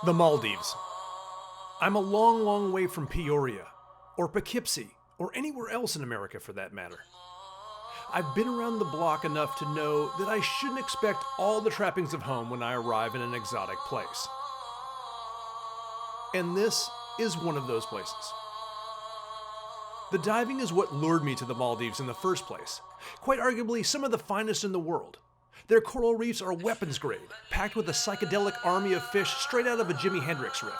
The Maldives. I'm a long, long way from Peoria, or Poughkeepsie, or anywhere else in America for that matter. I've been around the block enough to know that I shouldn't expect all the trappings of home when I arrive in an exotic place. And this is one of those places. The diving is what lured me to the Maldives in the first place, quite arguably some of the finest in the world. Their coral reefs are weapons grade, packed with a psychedelic army of fish straight out of a Jimi Hendrix riff.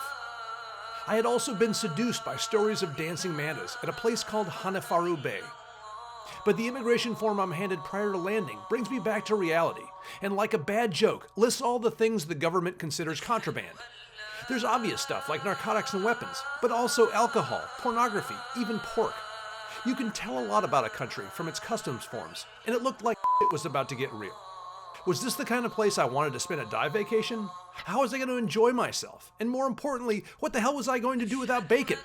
I had also been seduced by stories of dancing mantas at a place called Hanafaru Bay. But the immigration form I'm handed prior to landing brings me back to reality, and like a bad joke, lists all the things the government considers contraband. There's obvious stuff like narcotics and weapons, but also alcohol, pornography, even pork. You can tell a lot about a country from its customs forms, and it looked like it was about to get real. Was this the kind of place I wanted to spend a dive vacation? How was I going to enjoy myself? And more importantly, what the hell was I going to do without bacon?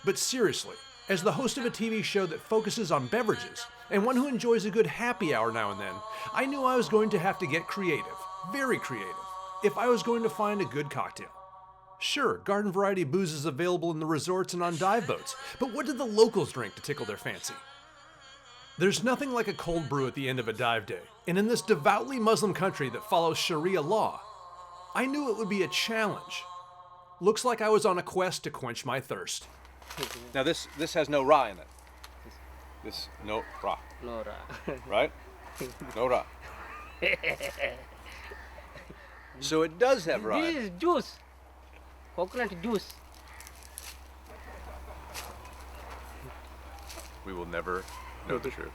But seriously, as the host of a TV show that focuses on beverages, and one who enjoys a good happy hour now and then, I knew I was going to have to get creative, very creative, if I was going to find a good cocktail. Sure, garden variety booze is available in the resorts and on dive boats, but what did the locals drink to tickle their fancy? There's nothing like a cold brew at the end of a dive day, and in this devoutly Muslim country that follows Sharia law, I knew it would be a challenge. Looks like I was on a quest to quench my thirst. Now this has no ra in it. This no ra. No ra. Right? No ra. So it does have ra. This is juice. Coconut juice. We will never know the truth.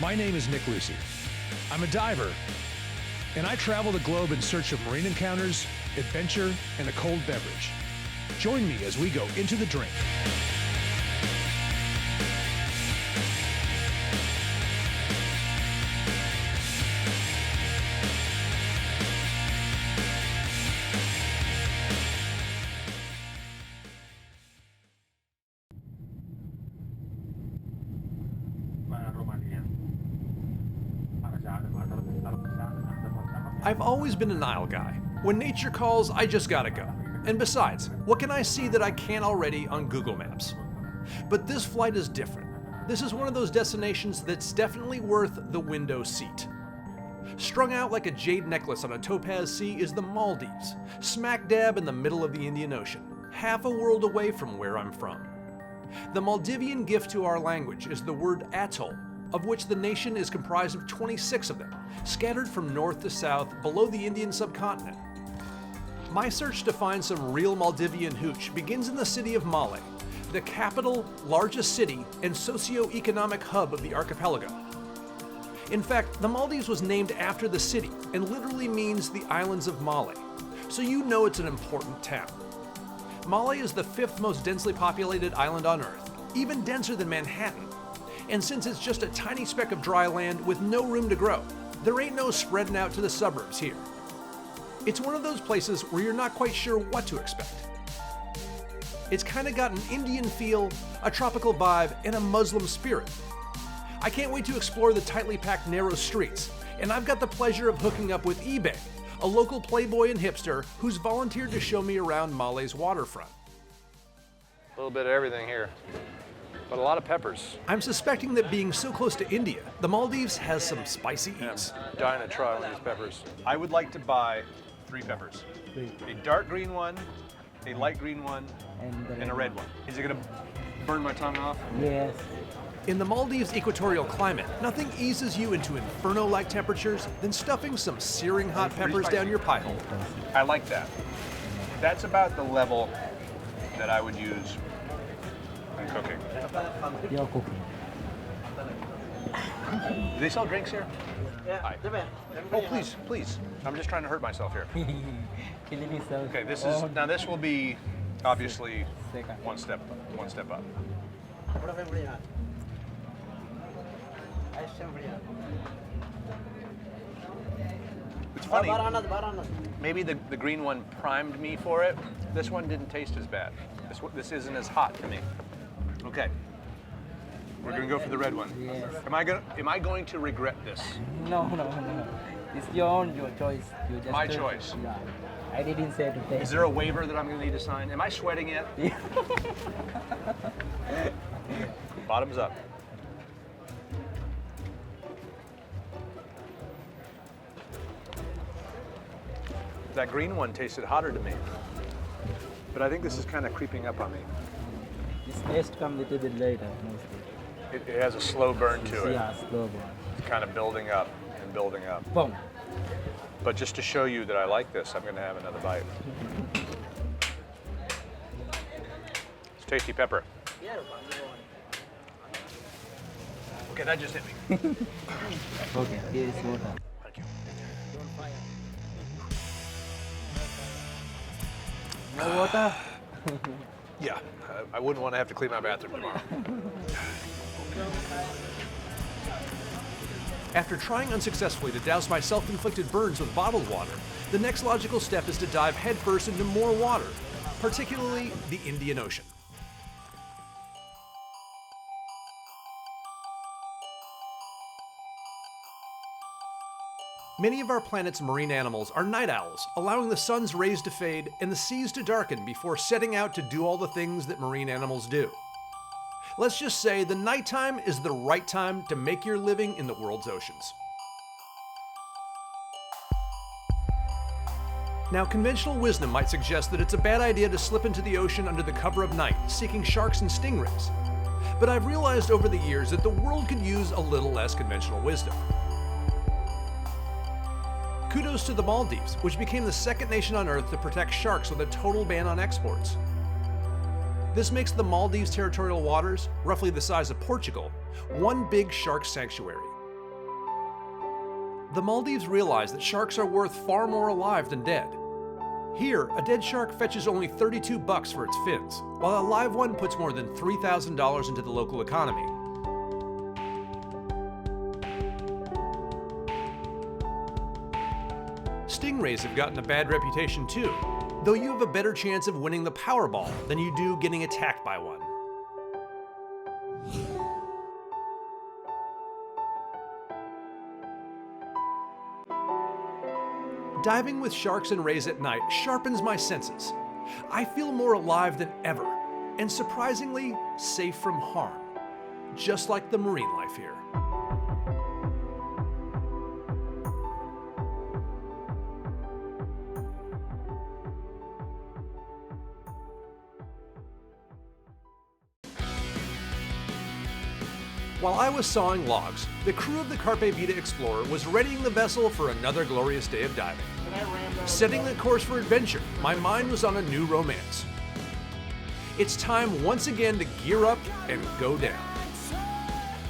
My name is Nick Lucy. I'm a diver, and I travel the globe in search of marine encounters, adventure, and a cold beverage. Join me as we go into the drink. I've always been a Nile guy. When nature calls, I just gotta go. And besides, what can I see that I can't already on Google Maps? But this flight is different. This is one of those destinations that's definitely worth the window seat. Strung out like a jade necklace on a topaz sea is the Maldives, smack dab in the middle of the Indian Ocean, half a world away from where I'm from. The Maldivian gift to our language is the word atoll, of which the nation is comprised of 26 of them, scattered from north to south below the Indian subcontinent. My search to find some real Maldivian hooch begins in the city of Male, the capital, largest city, and socio-economic hub of the archipelago. In fact, the Maldives was named after the city and literally means the islands of Male, so you know it's an important town. Male is the 5th most densely populated island on Earth, even denser than Manhattan. And since it's just a tiny speck of dry land with no room to grow, there ain't no spreading out to the suburbs here. It's one of those places where you're not quite sure what to expect. It's kinda got an Indian feel, a tropical vibe, and a Muslim spirit. I can't wait to explore the tightly packed narrow streets, and I've got the pleasure of hooking up with eBay, a local playboy and hipster who's volunteered to show me around Male's waterfront. A little bit of everything here, but a lot of peppers. I'm suspecting that being so close to India, the Maldives has some spicy eats. I'm dying to try one of these peppers. I would like to buy 3 peppers. A dark green one, a light green one, and a red one. Is it gonna burn my tongue off? Yes. In the Maldives' equatorial climate, nothing eases you into inferno-like temperatures than stuffing some searing hot peppers down your pie hole. I like that. That's about the level that I would use in cooking. You're cooking. Do they sell drinks here? Hi. Oh, please, please. I'm just trying to hurt myself here. Okay, this is now. This will be obviously one step up. It's funny. Maybe the green one primed me for it. This one didn't taste as bad. This isn't as hot to me. Okay. We're gonna go for the red one. Yes. Am I going to regret this? No. It's your choice. You just My took it. choice. Yeah. I didn't say to take. Is there a waiver that I'm gonna need to sign? Am I sweating yet? Yeah. Bottoms up. That green one tasted hotter to me. But I think this is kind of creeping up on me. This taste comes a little bit later, mostly. It has a slow burn to it. Yeah, slow burn. It's kind of building up and building up. Boom. But just to show you that I like this, I'm gonna have another bite. It's tasty pepper. Okay, that just hit me. Okay, here is water. Thank you. No water? Yeah, I wouldn't want to have to clean my bathroom tomorrow. After trying unsuccessfully to douse my self-inflicted burns with bottled water, the next logical step is to dive headfirst into more water, particularly the Indian Ocean. Many of our planet's marine animals are night owls, allowing the sun's rays to fade and the seas to darken before setting out to do all the things that marine animals do. Let's just say the nighttime is the right time to make your living in the world's oceans. Now, conventional wisdom might suggest that it's a bad idea to slip into the ocean under the cover of night, seeking sharks and stingrays. But I've realized over the years that the world could use a little less conventional wisdom. Kudos to the Maldives, which became the second nation on Earth to protect sharks with a total ban on exports. This makes the Maldives' territorial waters, roughly the size of Portugal, one big shark sanctuary. The Maldives realize that sharks are worth far more alive than dead. Here, a dead shark fetches only $32 for its fins, while a live one puts more than $3,000 into the local economy. Stingrays have gotten a bad reputation too, though you have a better chance of winning the Powerball than you do getting attacked by one. Diving with sharks and rays at night sharpens my senses. I feel more alive than ever, and surprisingly, safe from harm, just like the marine life here. While I was sawing logs, the crew of the Carpe Vita Explorer was readying the vessel for another glorious day of diving. Setting the course for adventure, my mind was on a new romance. It's time once again to gear up and go down.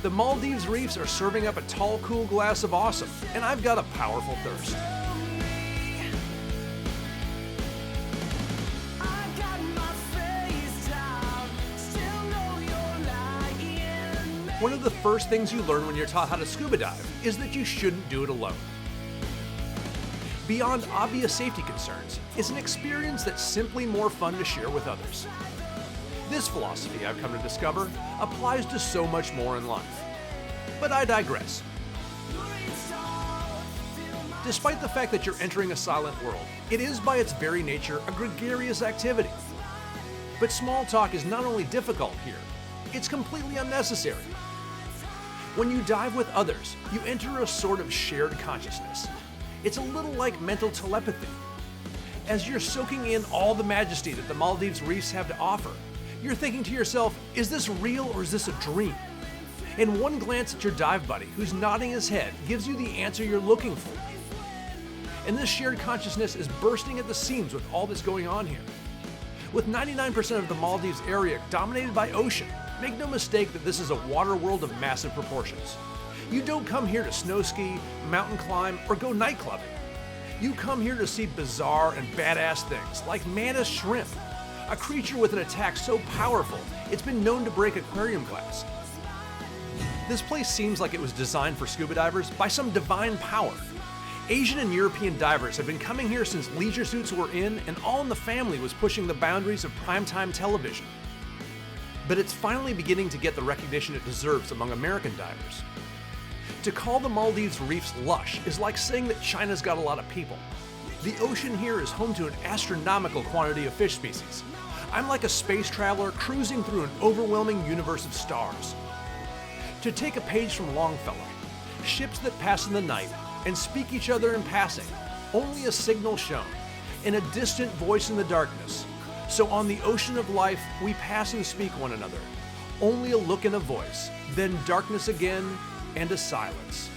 The Maldives reefs are serving up a tall, cool glass of awesome, and I've got a powerful thirst. One of the first things you learn when you're taught how to scuba dive is that you shouldn't do it alone. Beyond obvious safety concerns, it's an experience that's simply more fun to share with others. This philosophy, I've come to discover, applies to so much more in life. But I digress. Despite the fact that you're entering a silent world, it is by its very nature a gregarious activity. But small talk is not only difficult here, it's completely unnecessary. When you dive with others, you enter a sort of shared consciousness. It's a little like mental telepathy. As you're soaking in all the majesty that the Maldives reefs have to offer, you're thinking to yourself, is this real or is this a dream? And one glance at your dive buddy, who's nodding his head, gives you the answer you're looking for. And this shared consciousness is bursting at the seams with all that's going on here. With 99% of the Maldives area dominated by ocean, make no mistake that this is a water world of massive proportions. You don't come here to snow ski, mountain climb, or go night clubbing. You come here to see bizarre and badass things like mantis shrimp, a creature with an attack so powerful it's been known to break aquarium glass. This place seems like it was designed for scuba divers by some divine power. Asian and European divers have been coming here since leisure suits were in and All in the Family was pushing the boundaries of primetime television. but it's finally beginning to get the recognition it deserves among American divers. To call the Maldives reefs lush is like saying that China's got a lot of people. The ocean here is home to an astronomical quantity of fish species. I'm like a space traveler cruising through an overwhelming universe of stars. To take a page from Longfellow, ships that pass in the night and speak each other in passing, only a signal shown, and a distant voice in the darkness. So on the ocean of life, we pass and speak one another, only a look and a voice, then darkness again and a silence.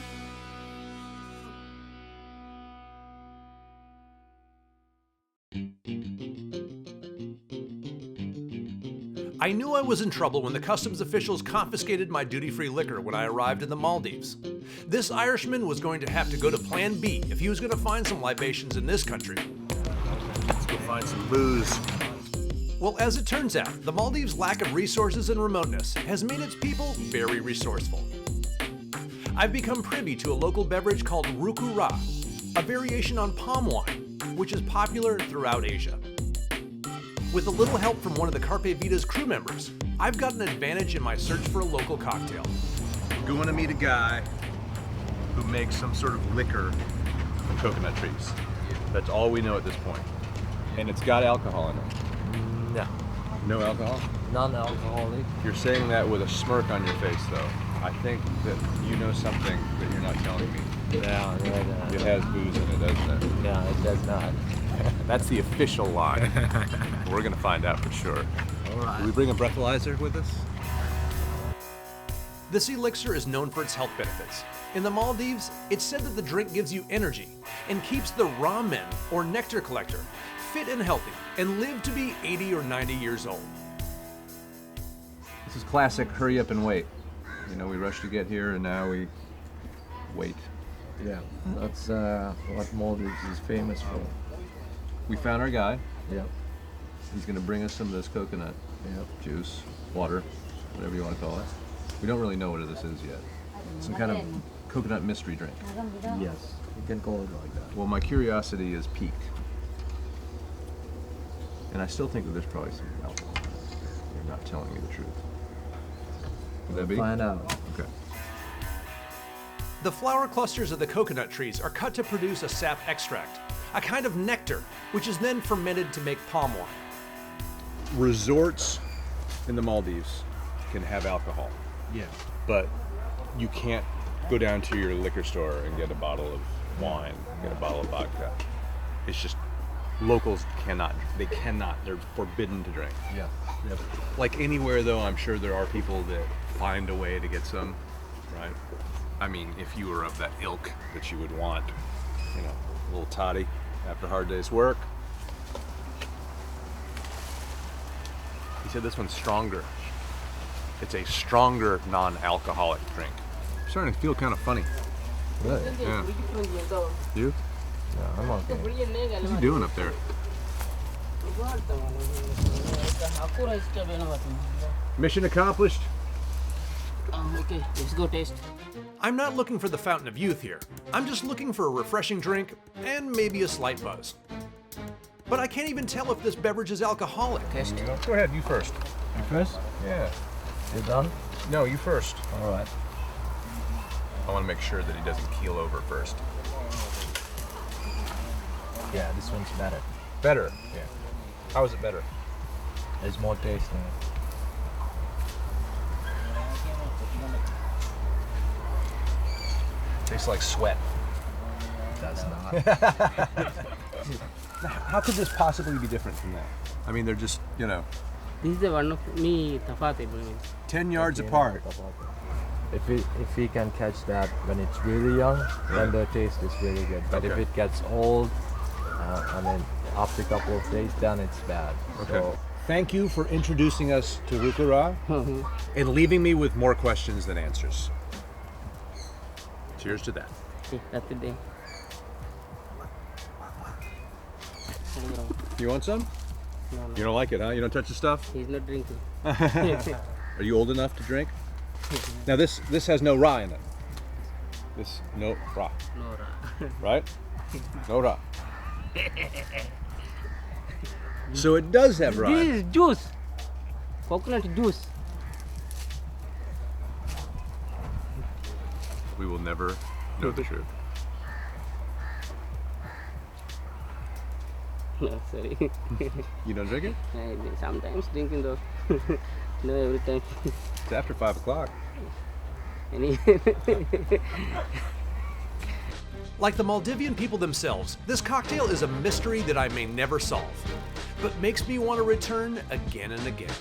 I knew I was in trouble when the customs officials confiscated my duty-free liquor when I arrived in the Maldives. This Irishman was going to have to go to Plan B if he was going to find some libations in this country. Let's go find some booze. Well, as it turns out, the Maldives' lack of resources and remoteness has made its people very resourceful. I've become privy to a local beverage called ruku ra, a variation on palm wine, which is popular throughout Asia. With a little help from one of the Carpe Vita's crew members, I've got an advantage in my search for a local cocktail. We're going to meet a guy who makes some sort of liquor from coconut trees. That's all we know at this point. And it's got alcohol in it. No. No alcohol? Non-alcoholic. You're saying that with a smirk on your face, though. I think that you know something that you're not telling me. Yeah, It has booze in it, doesn't it? no, it does not. That's the official line. We're gonna find out for sure. Alright. Do we bring a breathalyzer with us? This elixir is known for its health benefits. In the Maldives, it's said that the drink gives you energy and keeps the ramen, or nectar collector, fit and healthy and live to be 80 or 90 years old. This is classic hurry up and wait. You know, we rushed to get here and now we wait. Yeah, that's what Maldives is famous for. We found our guy. Yeah, He's gonna bring us some of this coconut yeah. juice, water, whatever you want to call it. We don't really know what this is yet. Some kind of coconut mystery drink. Yes, you can call it like that. Well, my curiosity is piqued. And I still think that there's probably some alcohol in it. You're not telling me the truth. Would that be? Find out. Okay. The flower clusters of the coconut trees are cut to produce a sap extract, a kind of nectar, which is then fermented to make palm wine. Resorts in the Maldives can have alcohol, Yeah. but you can't go down to your liquor store and get a bottle of wine, get a bottle of vodka. It's just locals cannot, they're forbidden to drink. Yeah. Yep. Like anywhere though, I'm sure there are people that find a way to get some, right? I mean, if you were of that ilk that you would want, you know, a little toddy after a hard day's work. He said this one's stronger. It's a stronger non-alcoholic drink. I'm starting to feel kind of funny. Really? Yeah. You? Yeah, I'm okay. What's he doing up there? Mission accomplished. Okay, let's go taste. I'm not looking for the fountain of youth here. I'm just looking for a refreshing drink and maybe a slight buzz. But I can't even tell if this beverage is alcoholic. Taste. Go ahead, you first. You first? Yeah. You done? No, you first. All right. I want to make sure that he doesn't keel over first. Yeah, this one's better. Better. Yeah. How is it better? There's more taste in it. Tastes like sweat. That's not. How could this possibly be different from that? I mean, they're just, you know, This is the one of me tafate. 10 yards apart. If we can catch that when it's really young, then the taste is really good. But if Okay. it gets old, and then after a couple of days, then it's bad. Okay. So, Thank you for introducing us to Rukura and leaving me with more questions than answers. Cheers to that. That's it then. You want some? No, no. You don't like it, huh? You don't touch the stuff? He's not drinking. Are you old enough to drink? Now this has no rye in it. This no rye, No, ra. right? No rye. So it does have This rye. is juice. Coconut juice. we will never know the truth. No, sorry. You don't drink it? I sometimes drinking though. No, every time. It's after 5 o'clock. Any. Like the Maldivian people themselves, this cocktail is a mystery that I may never solve, but makes me want to return again and again.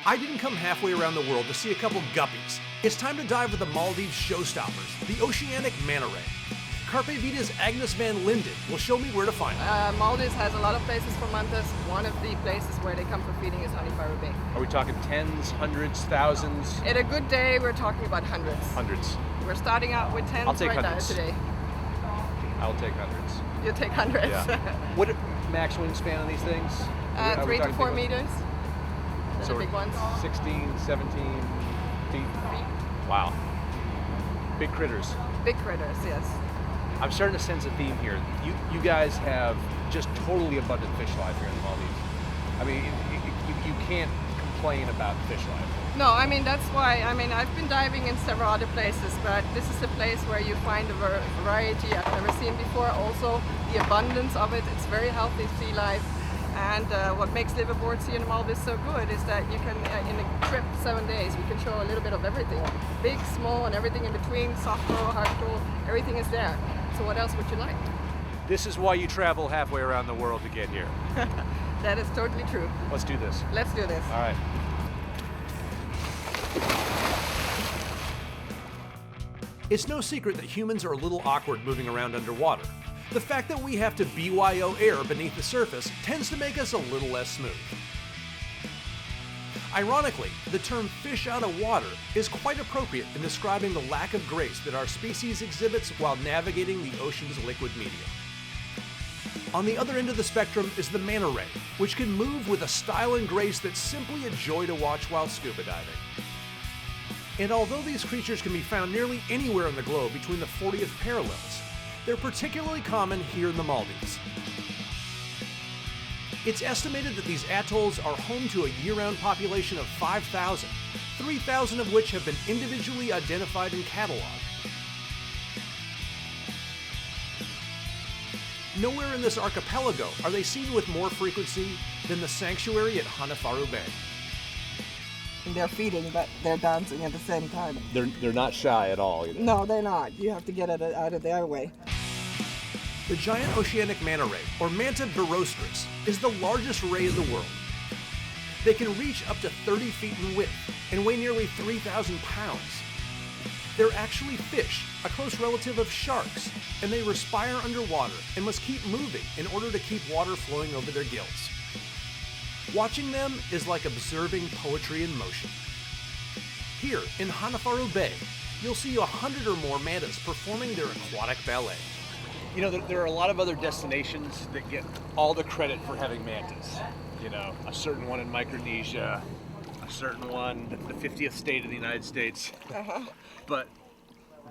I didn't come halfway around the world to see a couple guppies. It's time to dive with the Maldives showstoppers, the oceanic manta ray. Carpe Vita's Agnes Van Linden will show me where to find them. Maldives has a lot of places for mantas. One of the places where they come for feeding is Honeyfaru Bay. Are we talking tens, hundreds, thousands? At a good day, we're talking about hundreds. Hundreds. We're starting out with 10s I'll take right hundreds. now today. I'll take hundreds. You take hundreds. Yeah. What max wingspan on these things? Are we 3 to talking 4 big ones? meters. They're So the big ones. 16, 17 feet. Wow. Big critters. Big critters, yes. I'm starting to sense a theme here. You guys have just totally abundant fish life here in the Maldives. I mean, you can't complain about fish life. No, I mean, that's why, I've been diving in several other places, but this is a place where you find a variety I've never seen before. Also, the abundance of it, it's very healthy sea life. And what makes liveaboard sea in the Maldives so good is that you can, in a trip 7 days, we can show a little bit of everything. Big, small, and everything in between, soft roll, hard roll, everything is there. So what else would you like? This is why you travel halfway around the world to get here. That is totally true. Let's do this. Let's do this. All right. It's no secret that humans are a little awkward moving around underwater. The fact that we have to BYO air beneath the surface tends to make us a little less smooth. Ironically, the term fish out of water is quite appropriate in describing the lack of grace that our species exhibits while navigating the ocean's liquid medium. On the other end of the spectrum is the manta ray, which can move with a style and grace that's simply a joy to watch while scuba diving. And although these creatures can be found nearly anywhere in the globe between the 40th parallels, they're particularly common here in the Maldives. It's estimated that these atolls are home to a year-round population of 5,000, 3,000 of which have been individually identified and cataloged. Nowhere in this archipelago are they seen with more frequency than the sanctuary at Honeyfaru Bay. They're feeding, but they're dancing at the same time. They're not shy at all either. No, they're not. You have to get it out of their way. The giant oceanic manta ray, or Manta birostris, is the largest ray in the world. They can reach up to 30 feet in width and weigh nearly 3,000 pounds. They're actually fish, a close relative of sharks, and they respire underwater and must keep moving in order to keep water flowing over their gills. Watching them is like observing poetry in motion. Here in Honeyfaru Bay, you'll see 100 or more mantas performing their aquatic ballet. You know, there are a lot of other destinations that get all the credit for having mantas. You know, a certain one in Micronesia, a certain one, the 50th state of the United States. But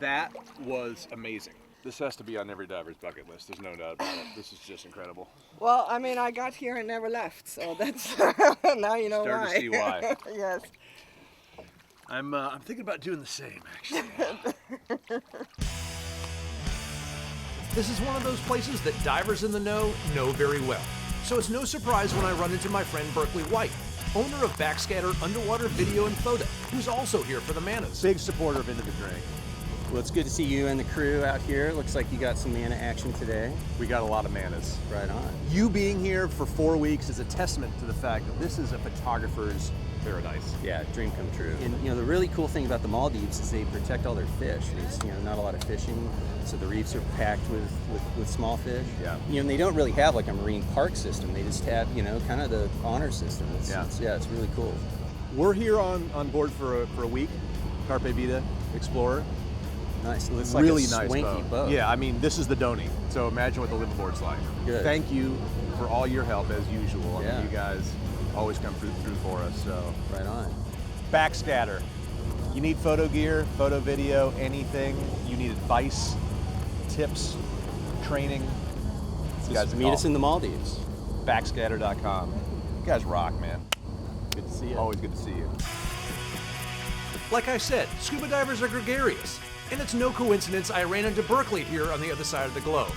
that was amazing. This has to be on every diver's bucket list. There's no doubt about it. This is just incredible. Well, I got here and never left, so that's now you know Starting why. to see why. Yes. I'm thinking about doing the same, actually. This is one of those places that divers in the know very well. So it's no surprise when I run into my friend Berkeley White, owner of Backscatter Underwater Video and Photo, who's also here for the mantas. Big supporter of Into the Drink. Well, it's good to see you and the crew out here. Looks like you got some manta action today. We got a lot of mantas. Right on. You being here for 4 weeks is a testament to the fact that this is a photographer's paradise. Yeah, dream come true. And you know, the really cool thing about the Maldives is they protect all their fish. There's not a lot of fishing, so the reefs are packed with small fish. Yeah. And they don't really have like a marine park system. They just have kind of the honor system. It's really cool. We're here on board for a week. Carpe Vita Explorer. Nice. It's Really like a nice swanky boat. Yeah, I mean, this is the Donny. So imagine what the liveaboard's like. Good. Thank you for all your help as usual. I Yeah. mean, you guys always come through for us. So Right on. Backscatter. You need photo gear, photo video, anything. You need advice, tips, training. These guys Just meet us in the Maldives. Backscatter.com. You guys rock, man. Always good to see you. Like I said, scuba divers are gregarious, and it's no coincidence I ran into Berkeley here on the other side of the globe.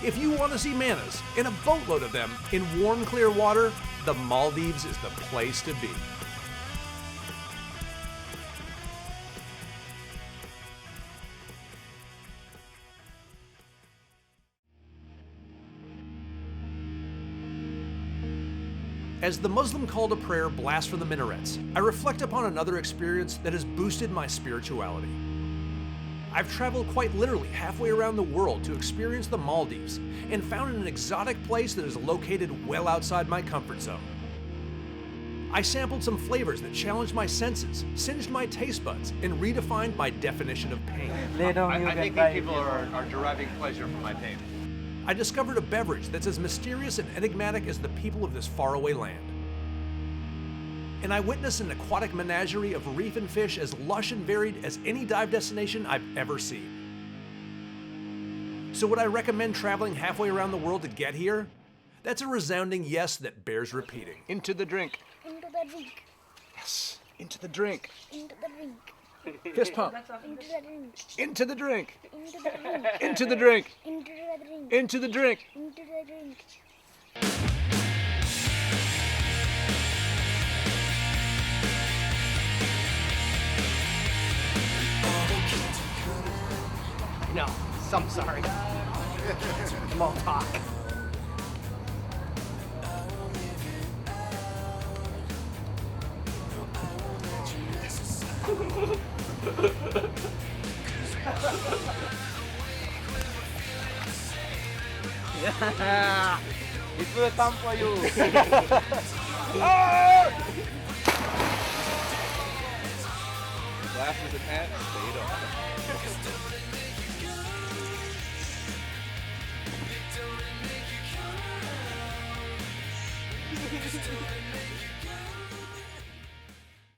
If you want to see mannas, and a boatload of them, in warm, clear water, the Maldives is the place to be. As the Muslim call to prayer blasts from the minarets, I reflect upon another experience that has boosted my spirituality. I've traveled quite literally halfway around the world to experience the Maldives and found an exotic place that is located well outside my comfort zone. I sampled some flavors that challenged my senses, singed my taste buds, and redefined my definition of pain. I think these people are deriving pleasure from my pain. I discovered a beverage that's as mysterious and enigmatic as the people of this faraway land. And I witnessed an aquatic menagerie of reef and fish as lush and varied as any dive destination I've ever seen. So would I recommend traveling halfway around the world to get here? That's a resounding yes that bears repeating. Into the drink. Into the drink. Yes. Into the drink. Into the drink. Fist pump. Into the drink. Into the drink. Into the drink. Into the drink. Into the drink. Into the drink. Into the drink. No, I'm sorry. Small talk. Yeah, it will come for you. Glasses and hat stayed on.